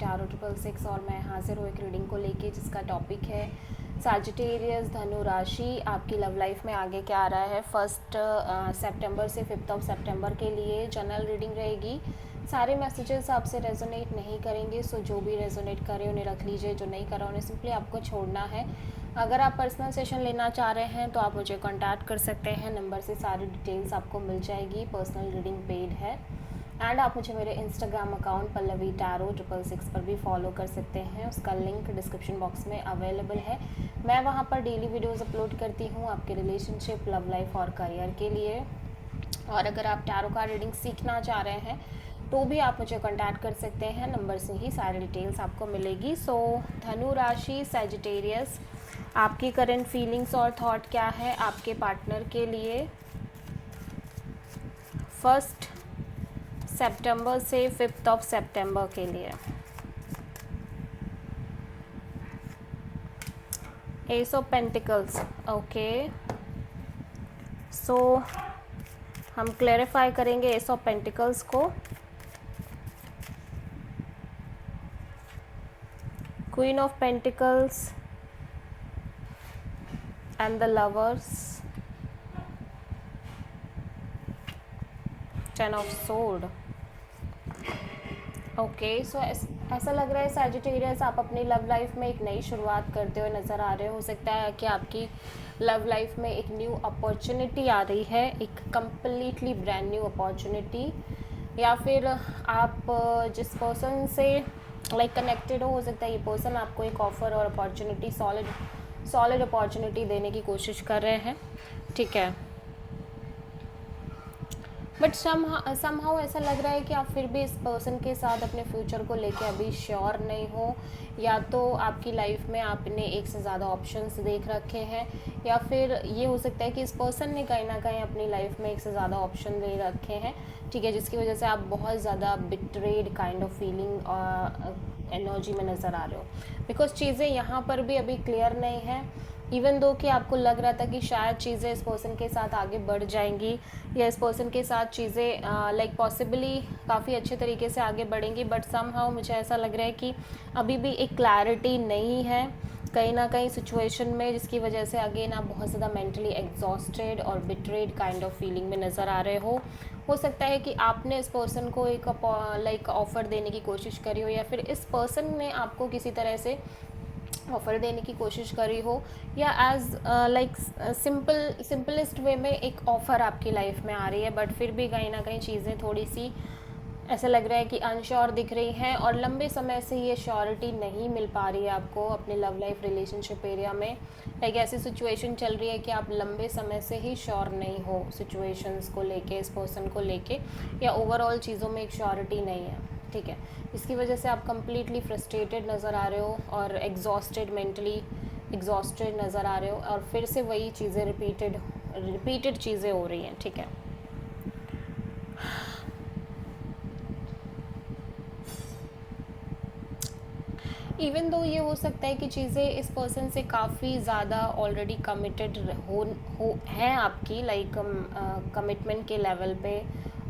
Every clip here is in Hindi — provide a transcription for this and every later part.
TARO666 और मैं हाजिर हूँ एक रीडिंग को लेके जिसका टॉपिक है सैजिटेरियस धनु राशि। आपकी लव लाइफ में आगे क्या आ रहा है 1 सितंबर से 5 सितंबर के लिए जनरल रीडिंग रहेगी। सारे मैसेजेस आपसे रेजोनेट नहीं करेंगे, सो जो भी रेजोनेट करे उन्हें रख लीजिए, जो नहीं करा उन्हें सिंपली आपको छोड़ना है। अगर आप पर्सनल सेशन लेना चाह रहे हैं तो आप मुझे कांटेक्ट कर सकते हैं, नंबर से सारी डिटेल्स आपको मिल जाएगी। पर्सनल रीडिंग पेड है एंड आप मुझे मेरे इंस्टाग्राम अकाउंट पल्लवी टैरो 666 पर भी फॉलो कर सकते हैं, उसका लिंक डिस्क्रिप्शन बॉक्स में अवेलेबल है। मैं वहाँ पर डेली वीडियोस अपलोड करती हूँ आपके रिलेशनशिप, लव लाइफ और करियर के लिए। और अगर आप टैरो का रीडिंग सीखना चाह रहे हैं तो भी आप मुझे कांटेक्ट कर सकते हैं, नंबर से ही सारी डिटेल्स आपको मिलेगी। सो धनु राशि सैजिटेरियस, आपकी करंट फीलिंग्स और थॉट क्या है आपके पार्टनर के लिए 1 सितंबर से 5 सितंबर के लिए। Ace of pentacles, okay. So हम क्लैरिफाई करेंगे एस ऑफ पेंटिकल्स को। Queen of pentacles and the lovers, 10 of sword. Okay, so ऐसा लग रहा है सैजिटेरियस आप अपनी लव लाइफ में एक नई शुरुआत करते हुए नज़र आ रहे हो सकता है कि आपकी लव लाइफ में एक न्यू अपॉर्चुनिटी आ रही है, एक कम्प्लीटली ब्रांड न्यू अपॉर्चुनिटी, या फिर आप जिस पर्सन से कनेक्टेड हो सकता है ये पर्सन आपको एक ऑफ़र और अपॉर्चुनिटी, सॉलिड अपॉर्चुनिटी देने की कोशिश कर रहे हैं, ठीक है। बट समहाउ ऐसा लग रहा है कि आप फिर भी इस पर्सन के साथ अपने फ्यूचर को लेके अभी श्योर नहीं हो, या तो आपकी लाइफ में आपने एक से ज़्यादा ऑप्शंस देख रखे हैं, या फिर ये हो सकता है कि इस पर्सन ने कहीं ना कहीं अपनी लाइफ में एक से ज़्यादा ऑप्शन ले रखे हैं, ठीक है, जिसकी वजह से आप बहुत ज़्यादा betrayed kind of feeling energy में नज़र आ रहे हो। बिकॉज चीज़ें यहाँ पर भी अभी क्लियर नहीं है, इवन दो कि आपको लग रहा था कि शायद चीज़ें इस पर्सन के साथ आगे बढ़ जाएंगी या इस पर्सन के साथ चीज़ें पॉसिबली काफ़ी अच्छे तरीके से आगे बढ़ेंगी, बट समहाउ मुझे ऐसा लग रहा है कि अभी भी एक क्लैरिटी नहीं है कहीं ना कहीं सिचुएशन में, जिसकी वजह से अगेन आप बहुत ज़्यादा मेंटली एग्जॉस्टेड और बिट्रेड काइंड ऑफ फीलिंग में नज़र आ रहे हो सकता है कि आपने इस पर्सन को एक ऑफ़र देने की कोशिश करी हो, या फिर इस पर्सन ने आपको किसी तरह से ऑफ़र देने की कोशिश करी हो, या एज सिंपलेस्ट वे में एक ऑफ़र आपकी लाइफ में आ रही है, बट फिर भी कहीं ना कहीं चीज़ें थोड़ी सी ऐसा लग रहा है कि अनश्योर दिख रही हैं, और लंबे समय से ये श्योरिटी नहीं मिल पा रही है आपको अपने लव लाइफ रिलेशनशिप एरिया में। ऐसी सिचुएशन चल रही है कि आप लंबे समय से ही श्योर नहीं हो सिचुएशंस को लेके, इस पर्सन को लेके, या ओवरऑल चीज़ों में एक श्योरिटी नहीं है, ठीक है। इसकी वजह से आप कम्प्लीटली फ्रस्ट्रेटेड नज़र आ रहे हो और एग्जॉस्टेड, मेंटली एग्जॉस्टेड नज़र आ रहे हो, और फिर से वही चीज़ें रिपीटेड चीज़ें हो रही हैं, ठीक है। इवन दो ये हो सकता है कि चीज़ें इस पर्सन से काफ़ी ज़्यादा ऑलरेडी कमिटेड हो हैं आपकी, कमिटमेंट के लेवल पे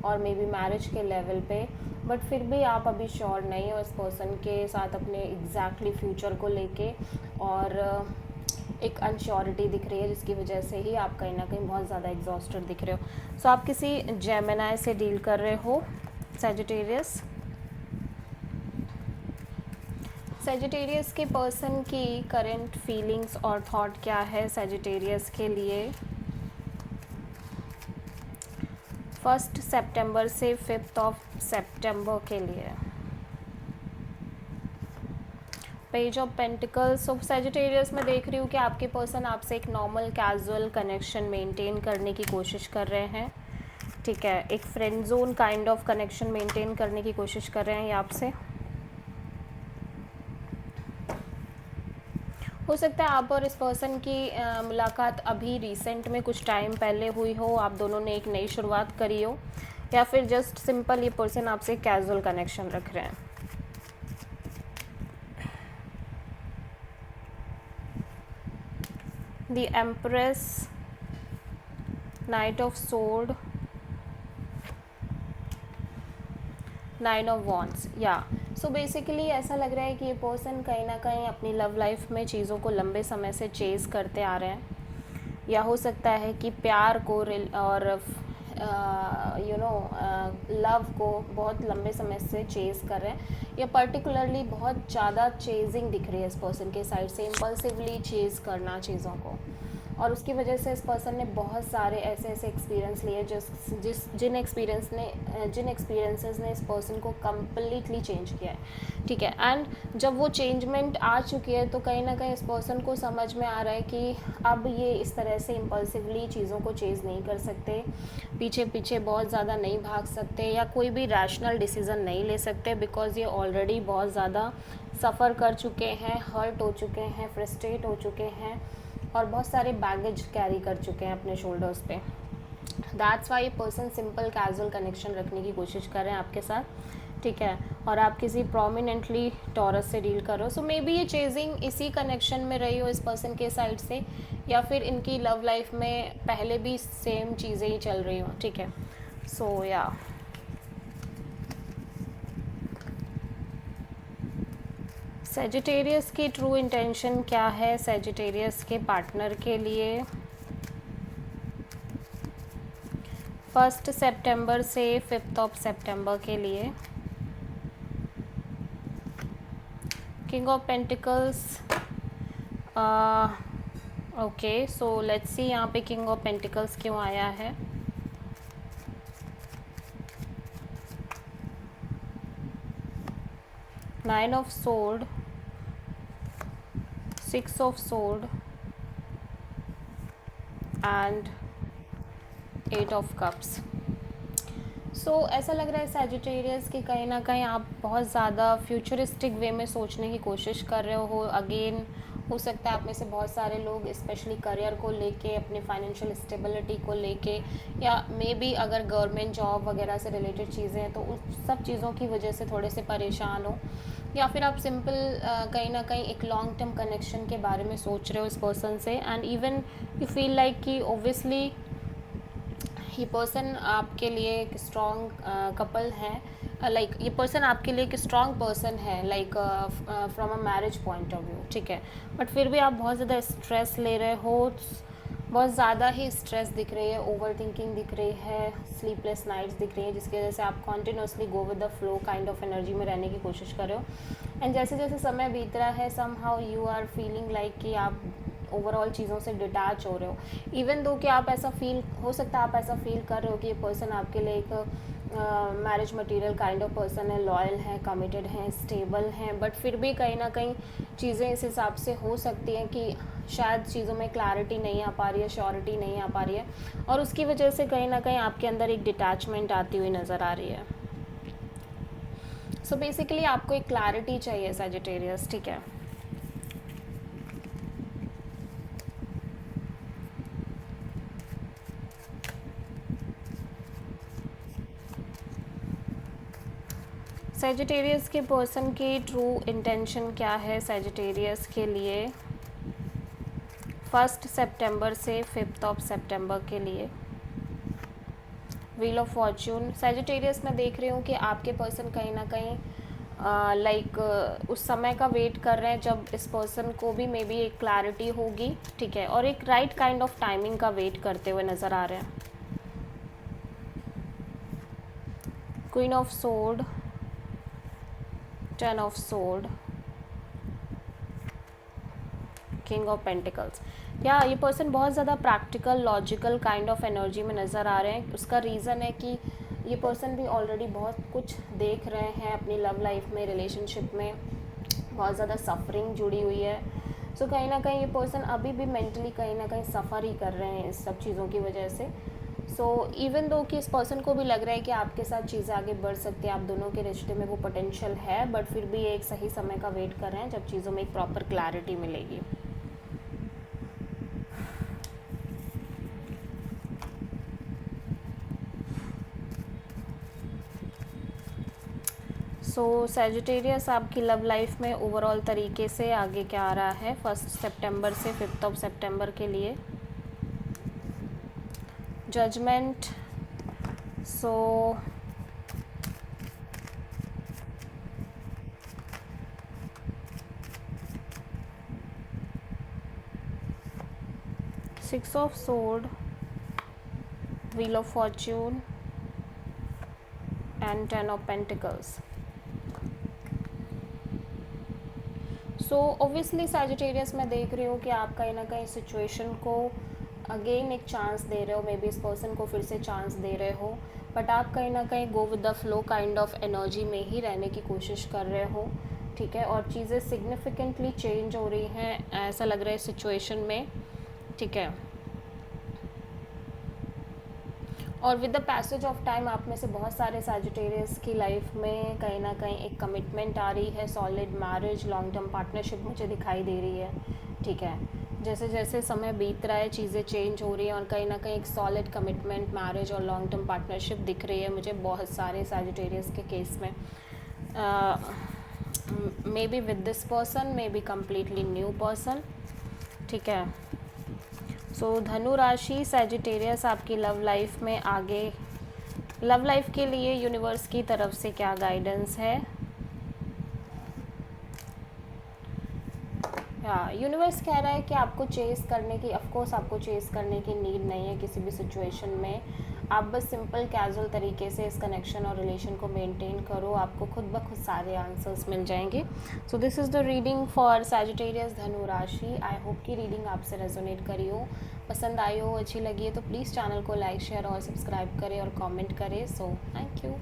और मे बी मैरिज के लेवल पे, बट फिर भी आप अभी श्योर नहीं हो इस पर्सन के साथ अपने एग्जैक्टली फ्यूचर को लेके, और एक अनश्योरिटी दिख रही है जिसकी वजह से ही आप कहीं ना कहीं बहुत ज़्यादा एग्जॉस्टेड दिख रहे हो। सो आप किसी जेमिनी से डील कर रहे हो सैजिटेरियस। सैजिटेरियस के पर्सन की करंट फीलिंग्स और थॉट क्या है सैजिटेरियस के लिए 1 सितंबर से 5 सितंबर के लिए। Page of pentacles. Of Sagittarius में देख रही हूँ कि आपके पर्सन आपसे एक नॉर्मल कैजुअल कनेक्शन मेंटेन करने की कोशिश कर रहे हैं, ठीक है, एक friend zone kind of connection maintain करने की कोशिश कर रहे हैं ये आपसे। हो सकता है आप और इस पर्सन की मुलाकात अभी रिसेंट में कुछ टाइम पहले हुई हो, आप दोनों ने एक नई शुरुआत करी हो, या फिर जस्ट सिंपल ये पर्सन आपसे कैजुअल कनेक्शन रख रहे हैं। The empress, night of sword, 9 of Wands, या सो बेसिकली ऐसा लग रहा है कि ये पर्सन कहीं ना कहीं अपनी लव लाइफ में चीज़ों को लंबे समय से चेज़ करते आ रहे हैं, या हो सकता है कि प्यार को और लव को बहुत लंबे समय से चेज़ कर रहे हैं, या पर्टिकुलरली बहुत ज़्यादा चेजिंग दिख रही है इस पर्सन के साइड से, इम्पल्सिवली चेज़ करना चीज़ों को। और उसकी वजह से इस पर्सन ने बहुत सारे ऐसे ऐसे एक्सपीरियंस लिए जिन एक्सपीरियंसेस ने इस पर्सन को कम्प्लीटली चेंज किया है, ठीक है। एंड जब वो चेंजमेंट आ चुकी है तो कहीं ना कहीं इस पर्सन को समझ में आ रहा है कि अब ये इस तरह से इम्पल्सिवली चीज़ों को चेज़ नहीं कर सकते, पीछे पीछे बहुत ज़्यादा नहीं भाग सकते, या कोई भी रैशनल डिसीज़न नहीं ले सकते, बिकॉज़ ये ऑलरेडी बहुत ज़्यादा सफ़र कर चुके हैं, हर्ट हो चुके हैं, फ्रस्ट्रेट हो चुके हैं, और बहुत सारे बैगेज कैरी कर चुके हैं अपने शोल्डर्स पे। दैट्स वाई ये पर्सन सिंपल कैजुअल कनेक्शन रखने की कोशिश कर रहे हैं आपके साथ, ठीक है। और आप किसी प्रोमिनेंटली टॉरस से डील कर रहे हो, सो मे बी ये चेजिंग इसी कनेक्शन में रही हो इस पर्सन के साइड से, या फिर इनकी लव लाइफ में पहले भी सेम चीज़ें ही चल रही हो, ठीक है। सो या सैजिटेरियस की ट्रू इंटेंशन क्या है सैजिटेरियस के पार्टनर के लिए 1 सितंबर से 5 सितंबर के लिए। King of pentacles, okay, so let's see यहाँ पे किंग ऑफ पेंटिकल्स क्यों आया है। Nine of sword, 6 of sword and 8 of cups. So ऐसा लग रहा है सैजिटेरियस कि कहीं ना कहीं आप बहुत ज़्यादा फ्यूचरिस्टिक वे में सोचने की कोशिश कर रहे हो। अगेन हो सकता है आप में से बहुत सारे लोग स्पेशली करियर को लेके, अपनी फाइनेंशियल स्टेबिलिटी को लेके, या मे बी अगर गवर्नमेंट जॉब वगैरह से रिलेटेड चीज़ें हैं तो उस सब चीज़ों की वजह से थोड़े से परेशान हो, या फिर आप सिंपल कहीं ना कहीं एक लॉन्ग टर्म कनेक्शन के बारे में सोच रहे हो इस पर्सन से। And even you feel like कि ओब्वियसली ये पर्सन आपके लिए एक स्ट्रॉन्ग कपल है, लाइक ये पर्सन आपके लिए एक स्ट्रॉन्ग पर्सन है, like from a marriage point of view, ठीक है। बट फिर भी आप बहुत ज़्यादा स्ट्रेस ले रहे हो, बहुत ज़्यादा ही स्ट्रेस दिख रही है, ओवर थिंकिंग दिख रही है, स्लीपलेस नाइट्स दिख रही है, जिसकी वजह से आप continuously go with the flow kind of energy में रहने की कोशिश कर रहे हो। एंड जैसे जैसे समय बीत रहा है somehow you are feeling like कि आप ओवरऑल चीज़ों से डिटैच हो रहे हो, इवन दो कि आप ऐसा फील, हो सकता है आप ऐसा फील कर रहे हो कि ये पर्सन आपके लिए एक marriage material kind of person है, लॉयल है, कमिटेड हैं, स्टेबल हैं, बट फिर भी कहीं ना कहीं चीज़ें इस हिसाब से हो सकती हैं कि शायद चीज़ों में क्लैरिटी नहीं आ पा रही है, श्योरिटी नहीं आ पा रही है, और उसकी वजह से कहीं ना कहीं आपके अंदर एक डिटैचमेंट आती हुई नज़र आ रही है। सो बेसिकली आपको एक क्लैरिटी चाहिए सैजिटेरियस, ठीक है। सैजिटेरियस के पर्सन की ट्रू इंटेंशन क्या है सैजिटेरियस के लिए 1 सितंबर से 5 सितंबर के लिए। व्हील ऑफ फॉर्च्यून, सैजिटेरियस मैं देख रही हूँ कि आपके पर्सन कहीं ना कहीं लाइक उस समय का वेट कर रहे हैं जब इस पर्सन को भी मे बी एक क्लैरिटी होगी, ठीक है, और एक राइट काइंड ऑफ टाइमिंग का वेट करते हुए नज़र आ रहे हैं। Queen of sword, 10 of sword, king of pentacles. या ये पर्सन बहुत ज़्यादा practical logical kind of energy में नज़र आ रहे हैं। उसका रीज़न है कि ये पर्सन भी ऑलरेडी बहुत कुछ देख रहे हैं अपनी लव लाइफ में, रिलेशनशिप में बहुत ज़्यादा सफरिंग जुड़ी हुई है। सो कहीं ना कहीं ये पर्सन अभी भी मेंटली कहीं ना कहीं सफ़र ही कर रहे हैं इस सब चीज़ों की वजह से। सो इवन दो कि इस पर्सन को भी लग रहा है कि आपके साथ चीज़ें आगे बढ़ सकती हैं, आप दोनों के रिश्ते में वो पोटेंशियल है, बट फिर भी एक सही समय का वेट कर रहे हैं जब चीज़ों में एक प्रॉपर क्लैरिटी मिलेगी। सो सैजिटेरियस आपकी लव लाइफ में ओवरऑल तरीके से आगे क्या आ रहा है 1 सितंबर से 5 सितंबर के लिए। Judgement, so 6 of sword, wheel of fortune and 10 of pentacles. So obviously Sagittarius मैं देख रही हूँ कि आप कहीं ना कहीं सिचुएशन को अगेन एक चांस दे रहे हो, मे बी इस पर्सन को फिर से चांस दे रहे हो, बट आप कहीं ना कहीं go with the flow kind of energy में ही रहने की कोशिश कर रहे हो, ठीक है। और चीज़ें सिग्निफिकेंटली चेंज हो रही हैं, ऐसा लग रहा है सिचुएशन में, ठीक है। और with the passage of time आप में से बहुत सारे सैजिटेरियस की लाइफ में कहीं ना कहीं एक कमिटमेंट आ रही है, solid marriage, long term partnership मुझे दिखाई दे रही है, ठीक है। जैसे जैसे समय बीत रहा है चीज़ें चेंज हो रही हैं और कहीं ना कहीं एक सॉलिड कमिटमेंट, मैरिज और लॉन्ग टर्म पार्टनरशिप दिख रही है मुझे बहुत सारे सैजिटेरियस के केस में। May be with this person, may be completely new person, ठीक है। सो धनु राशि सैजिटेरियस आपकी लव लाइफ में आगे, लव लाइफ के लिए यूनिवर्स की तरफ से क्या गाइडेंस है? हाँ, यूनिवर्स कह रहा है कि आपको चेस करने की, ऑफकोर्स आपको चेस करने की नीड नहीं है किसी भी सिचुएशन में। आप बस सिंपल कैजुअल तरीके से इस कनेक्शन और रिलेशन को मेंटेन करो, आपको खुद ब खुद सारे आंसर्स मिल जाएंगे। So this is the reading for Sagittarius धनु राशि। आई होप कि रीडिंग आपसे रेजोनेट करी हो, पसंद आई हो, अच्छी लगी है तो प्लीज़ चैनल को लाइक, शेयर और सब्सक्राइब करें और कमेंट करें। So thank you.